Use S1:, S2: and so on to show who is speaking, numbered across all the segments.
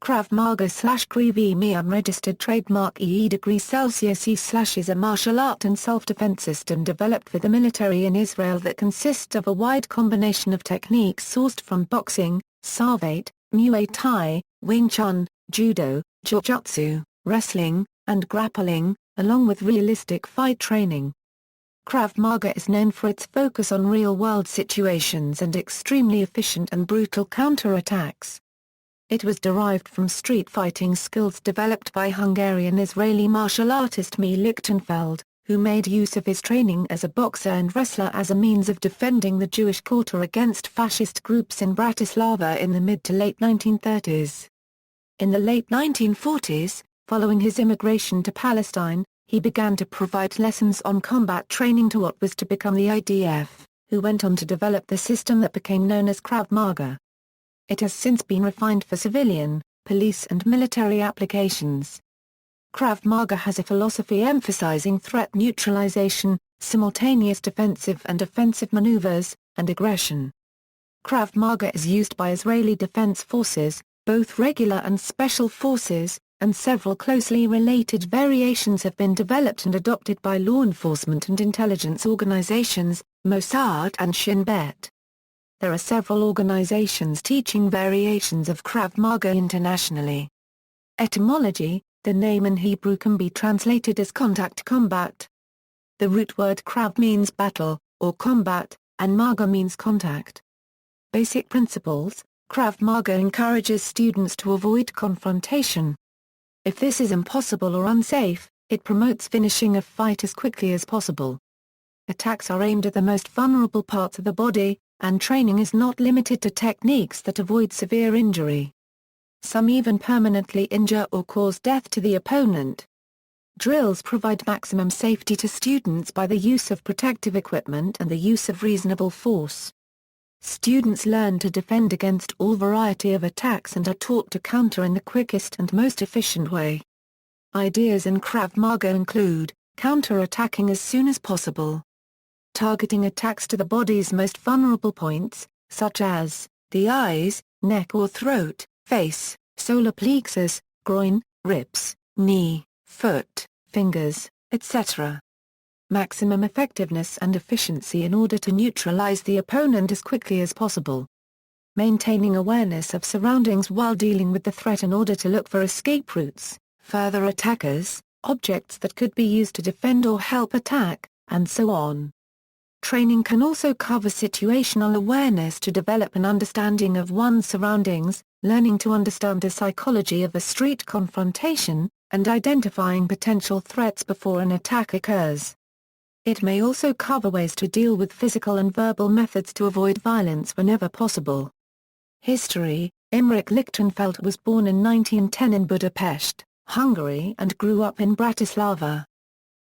S1: Krav Maga /krɑːv Imi unregistered trademark E°C is a martial art and self-defense system developed for the military in Israel that consists of a wide combination of techniques sourced from boxing, savate, Muay Thai, Wing Chun, Judo, Jujutsu, wrestling, and grappling, along with realistic fight training. Krav Maga is known for its focus on real-world situations and extremely efficient and brutal counter-attacks. It was derived from street fighting skills developed by Hungarian-Israeli martial artist Imi Lichtenfeld, who made use of his training as a boxer and wrestler as a means of defending the Jewish quarter against fascist groups in Bratislava in the mid to late 1930s. In the late 1940s, following his immigration to Palestine, he began to provide lessons on combat training to what was to become the IDF, who went on to develop the system that became known as Krav Maga. It has since been refined for civilian, police and military applications. Krav Maga has a philosophy emphasizing threat neutralization, simultaneous defensive and offensive maneuvers, and aggression. Krav Maga is used by Israeli Defense Forces, both regular and special forces, and several closely related variations have been developed and adopted by law enforcement and intelligence organizations, Mossad and Shin Bet. There are several organizations teaching variations of Krav Maga internationally. Etymology: the name in Hebrew can be translated as contact combat. The root word Krav means battle, or combat, and Maga means contact. Basic principles: Krav Maga encourages students to avoid confrontation. If this is impossible or unsafe, it promotes finishing a fight as quickly as possible. Attacks are aimed at the most vulnerable parts of the body, and training is not limited to techniques that avoid severe injury. Some even permanently injure or cause death to the opponent. Drills provide maximum safety to students by the use of protective equipment and the use of reasonable force. Students learn to defend against all variety of attacks and are taught to counter in the quickest and most efficient way. Ideas in Krav Maga include counter-attacking as soon as possible, targeting attacks to the body's most vulnerable points, such as the eyes, neck or throat, face, solar plexus, groin, ribs, knee, foot, fingers, etc. Maximum effectiveness and efficiency in order to neutralize the opponent as quickly as possible. Maintaining awareness of surroundings while dealing with the threat in order to look for escape routes, further attackers, objects that could be used to defend or help attack, and so on. Training can also cover situational awareness to develop an understanding of one's surroundings, learning to understand the psychology of a street confrontation, and identifying potential threats before an attack occurs. It may also cover ways to deal with physical and verbal methods to avoid violence whenever possible. History: Imi Lichtenfeld was born in 1910 in Budapest, Hungary and grew up in Bratislava.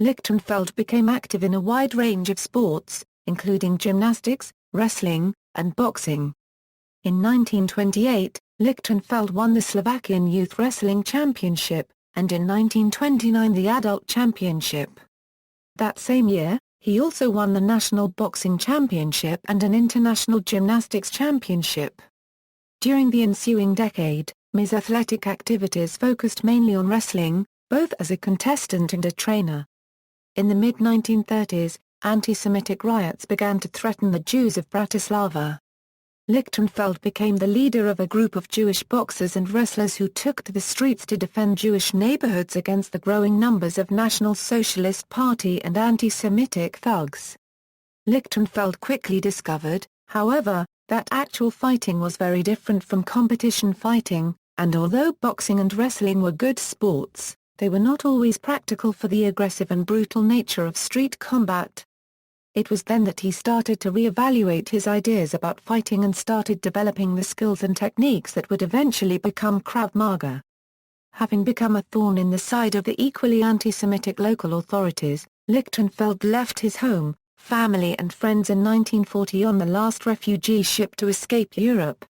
S1: Lichtenfeld became active in a wide range of sports, including gymnastics, wrestling, and boxing. In 1928, Lichtenfeld won the Slovakian Youth Wrestling Championship, and in 1929 the Adult Championship. That same year, he also won the National Boxing Championship and an International Gymnastics Championship. During the ensuing decade, Imi's athletic activities focused mainly on wrestling, both as a contestant and a trainer. In the mid-1930s, anti-Semitic riots began to threaten the Jews of Bratislava. Lichtenfeld became the leader of a group of Jewish boxers and wrestlers who took to the streets to defend Jewish neighborhoods against the growing numbers of National Socialist Party and anti-Semitic thugs. Lichtenfeld quickly discovered, however, that actual fighting was very different from competition fighting, and although boxing and wrestling were good sports, they were not always practical for the aggressive and brutal nature of street combat. It was then that he started to re-evaluate his ideas about fighting and started developing the skills and techniques that would eventually become Krav Maga. Having become a thorn in the side of the equally anti-Semitic local authorities, Lichtenfeld left his home, family and friends in 1940 on the last refugee ship to escape Europe.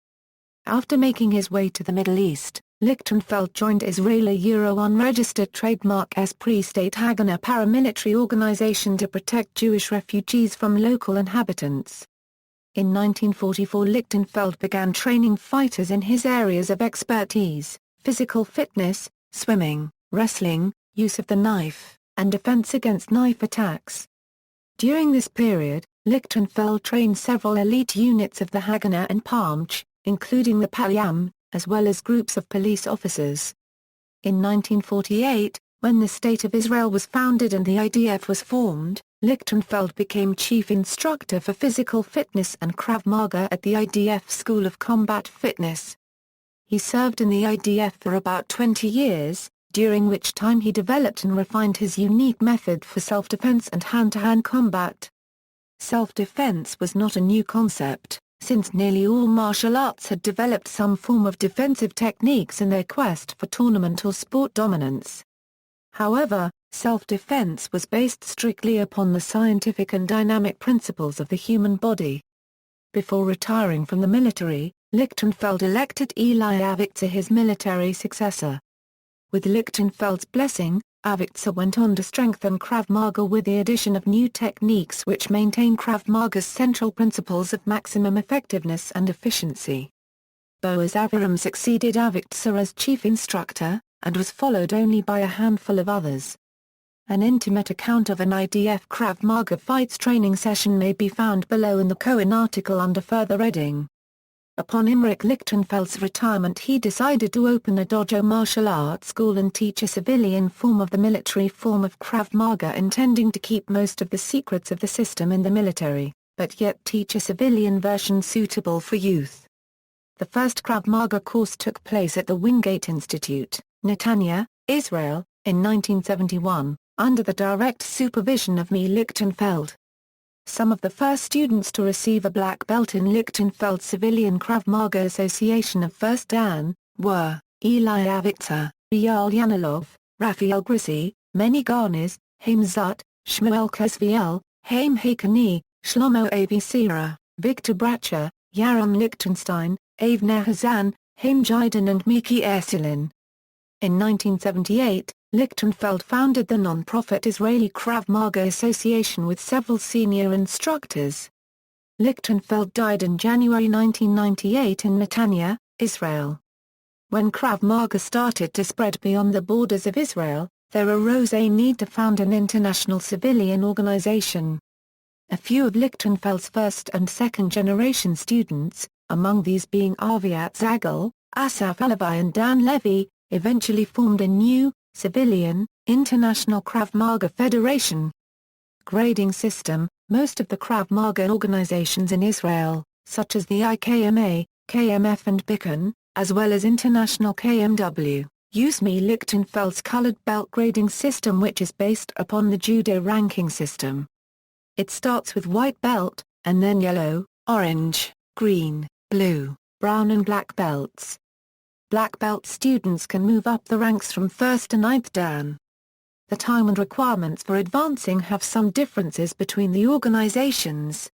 S1: After making his way to the Middle East, Lichtenfeld joined Israeli Euro unregistered trademark Esprit State Haganah paramilitary organization to protect Jewish refugees from local inhabitants. In 1944 Lichtenfeld began training fighters in his areas of expertise, physical fitness, swimming, wrestling, use of the knife, and defense against knife attacks. During this period, Lichtenfeld trained several elite units of the Haganah and Palmach, including the Palyam, as well as groups of police officers. In 1948, when the State of Israel was founded and the IDF was formed, Lichtenfeld became chief instructor for physical fitness and Krav Maga at the IDF School of Combat Fitness. He served in the IDF for about 20 years, during which time he developed and refined his unique method for self-defense and hand-to-hand combat. Self-defense was not a new concept, since nearly all martial arts had developed some form of defensive techniques in their quest for tournament or sport dominance. However, self-defense was based strictly upon the scientific and dynamic principles of the human body. Before retiring from the military, Lichtenfeld elected Eli Avitzer his military successor. With Lichtenfeld's blessing, Avitzer went on to strengthen Krav Maga with the addition of new techniques which maintain Krav Maga's central principles of maximum effectiveness and efficiency. Boaz Aviram succeeded Avitzer as chief instructor, and was followed only by a handful of others. An intimate account of an IDF Krav Maga fights training session may be found below in the Cohen article under further reading. Upon Imrich Lichtenfeld's retirement he decided to open a dojo martial arts school and teach a civilian form of the military form of Krav Maga, intending to keep most of the secrets of the system in the military, but yet teach a civilian version suitable for youth. The first Krav Maga course took place at the Wingate Institute, Netanya, Israel, in 1971, under the direct supervision of Imi Lichtenfeld. Some of the first students to receive a black belt in Lichtenfeld's Civilian Krav Maga Association of 1st Dan, were, Eli Avitzer, Eyal Yanilov, Raphael Grisi, Meni Garnes, Haim Zut, Shmuel Kozviel, Haim Hakani, Shlomo Avi-Sira, Victor Bracher, Yaron Lichtenstein, Avner Hazan, Haim Jiden and Miki Ersilin. In 1978, Lichtenfeld founded the non-profit Israeli Krav Maga Association with several senior instructors. Lichtenfeld died in January 1998 in Netanya, Israel. When Krav Maga started to spread beyond the borders of Israel, there arose a need to found an international civilian organization. A few of Lichtenfeld's first and second generation students, among these being Aviat Zagal, Asaf Alavi and Dan Levy, eventually formed a new, civilian, international Krav Maga Federation. Grading system: most of the Krav Maga organizations in Israel, such as the IKMA, KMF and Bikon, as well as international KMW, use Imi Lichtenfeld's colored belt grading system, which is based upon the Judo ranking system. It starts with white belt, and then yellow, orange, green, blue, brown and black belts. Black belt students can move up the ranks from 1st to 9th Dan. The time and requirements for advancing have some differences between the organizations.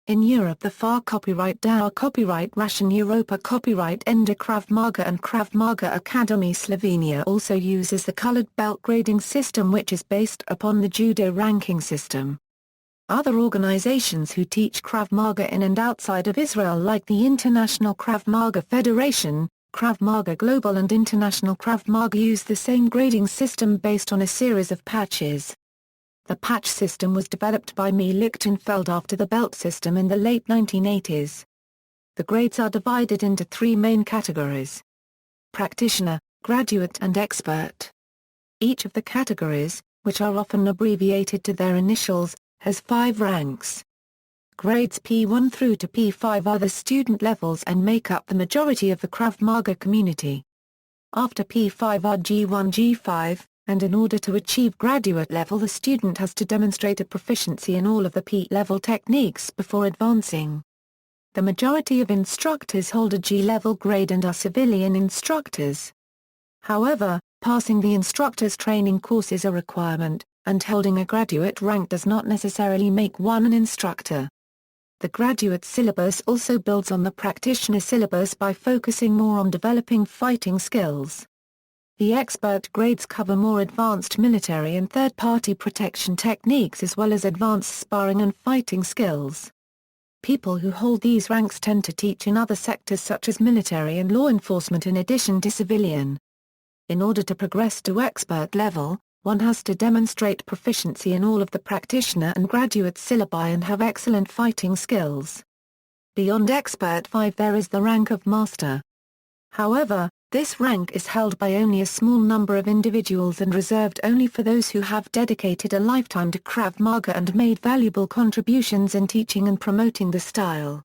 S1: In Europe, the FAR copyright DAO copyright Russian Europa copyright Ender Krav Maga and Krav Maga Academy Slovenia also uses the colored belt grading system, which is based upon the Judo ranking system. Other organizations who teach Krav Maga in and outside of Israel, like the International Krav Maga Federation, Krav Maga Global and International Krav Maga, use the same grading system based on a series of patches. The patch system was developed by Imi Lichtenfeld after the belt system in the late 1980s. The grades are divided into three main categories: practitioner, graduate and expert. Each of the categories, which are often abbreviated to their initials, has 5 ranks. Grades P1 through to P5 are the student levels and make up the majority of the Krav Maga community. After P5 are G1 G5, and in order to achieve graduate level the student has to demonstrate a proficiency in all of the P-level techniques before advancing. The majority of instructors hold a G-level grade and are civilian instructors. However, passing the instructor's training course is a requirement, and holding a graduate rank does not necessarily make one an instructor. The graduate syllabus also builds on the practitioner syllabus by focusing more on developing fighting skills. The expert grades cover more advanced military and third-party protection techniques as well as advanced sparring and fighting skills. People who hold these ranks tend to teach in other sectors such as military and law enforcement in addition to civilian. In order to progress to expert level, one has to demonstrate proficiency in all of the practitioner and graduate syllabi and have excellent fighting skills. Beyond Expert 5 there is the rank of Master. However, this rank is held by only a small number of individuals and reserved only for those who have dedicated a lifetime to Krav Maga and made valuable contributions in teaching and promoting the style.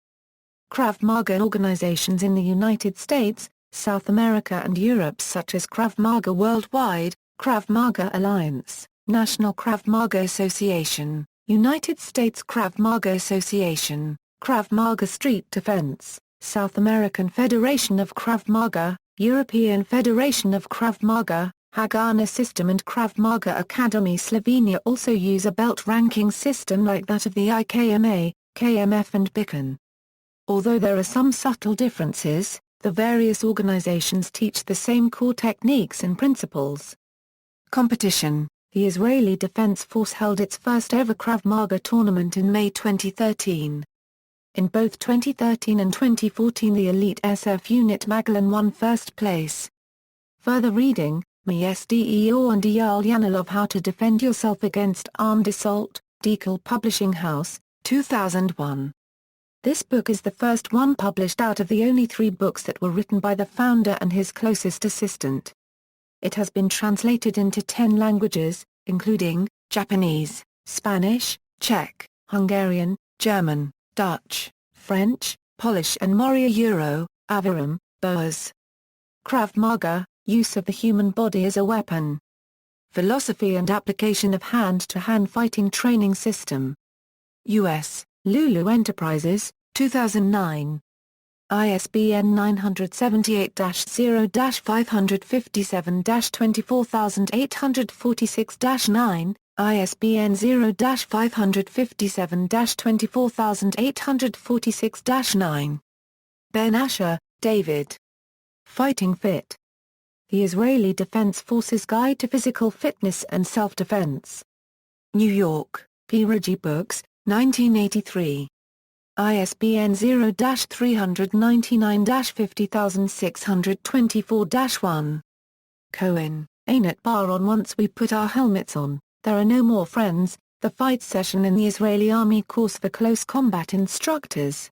S1: Krav Maga organizations in the United States, South America and Europe such as Krav Maga Worldwide, Krav Maga Alliance, National Krav Maga Association, United States Krav Maga Association, Krav Maga Street Defense, South American Federation of Krav Maga, European Federation of Krav Maga, Hungarian system and Krav Maga Academy. Slovenia also use a belt ranking system like that of the IKMA, KMF and BIKAN. Although there are some subtle differences, the various organizations teach the same core techniques and principles. Competition. The Israeli Defense Force held its first ever Krav Maga tournament in May 2013. In both 2013 and 2014 the elite SF unit Magalan won first place. Further reading, Myesdeo and Eyal Yanilov How to Defend Yourself Against Armed Assault, Decal Publishing House, 2001. This book is the first one published out of the only 3 books that were written by the founder and his closest assistant. It has been translated into 10 languages, including Japanese, Spanish, Czech, Hungarian, German, Dutch, French, Polish and Moria Euro, Avaram, Boaz. Krav Maga, Use of the Human Body as a Weapon. Philosophy and Application of Hand-to-Hand Fighting Training System. U.S., Lulu Enterprises, 2009. ISBN 978-0-557-24846-9, ISBN 0-557-24846-9. Ben Asher, David. Fighting Fit. The Israeli Defense Forces Guide to Physical Fitness and Self-Defense. New York, Peerage Books, 1983. ISBN 0-399-50624-1. Cohen, Einat Baron. Once we put our helmets on, there are no more friends. The fight session in the Israeli Army course for close combat instructors.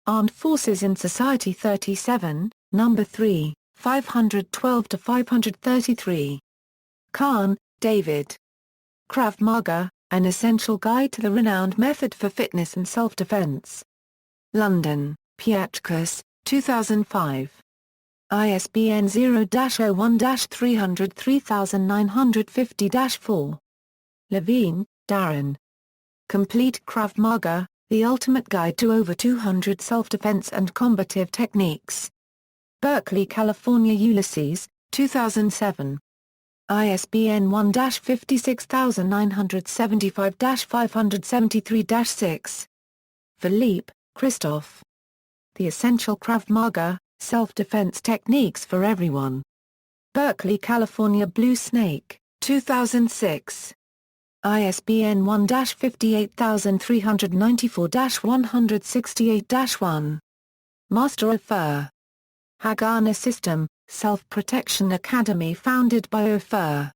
S1: Armed Forces in Society 37, No. 3, 512-533. Khan, David. Krav Maga, An Essential Guide to the Renowned Method for Fitness and Self-Defense. London, Piatchkas, 2005. ISBN 0-01-3003950-4. Levine, Darren. Complete Krav Maga, The Ultimate Guide to Over 200 Self-Defense and Combative Techniques. Berkeley, California. Ulysses, 2007. ISBN 1-56975-573-6. Philippe, Christophe. The Essential Krav Maga, Self-Defense Techniques for Everyone. Berkeley, California. Blue Snake, 2006. ISBN 1-58394-168-1. Master of Fur. Hungarian System, Self-Protection Academy founded by Ofer.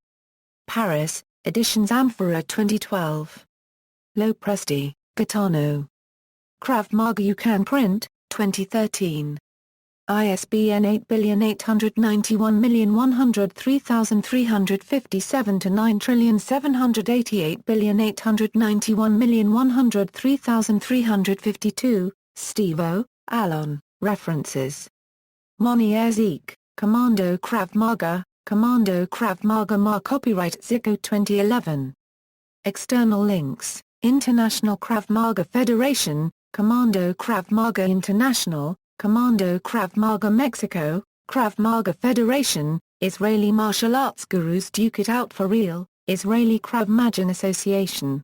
S1: Paris, Editions Amphora 2012. Lopresti, Gaetano. Krav Maga You Can Print, 2013. ISBN 8,891,103,357-9,788,891,103,352, Stevo, Alon, References. Monier-Zeke, Commando Krav Maga, Copyright Zico 2011. External links, International Krav Maga Federation, Commando Krav Maga International, Commando Krav Maga Mexico, Krav Maga Federation, Israeli Martial Arts Gurus Duke It Out for Real, Israeli Krav Maga Association.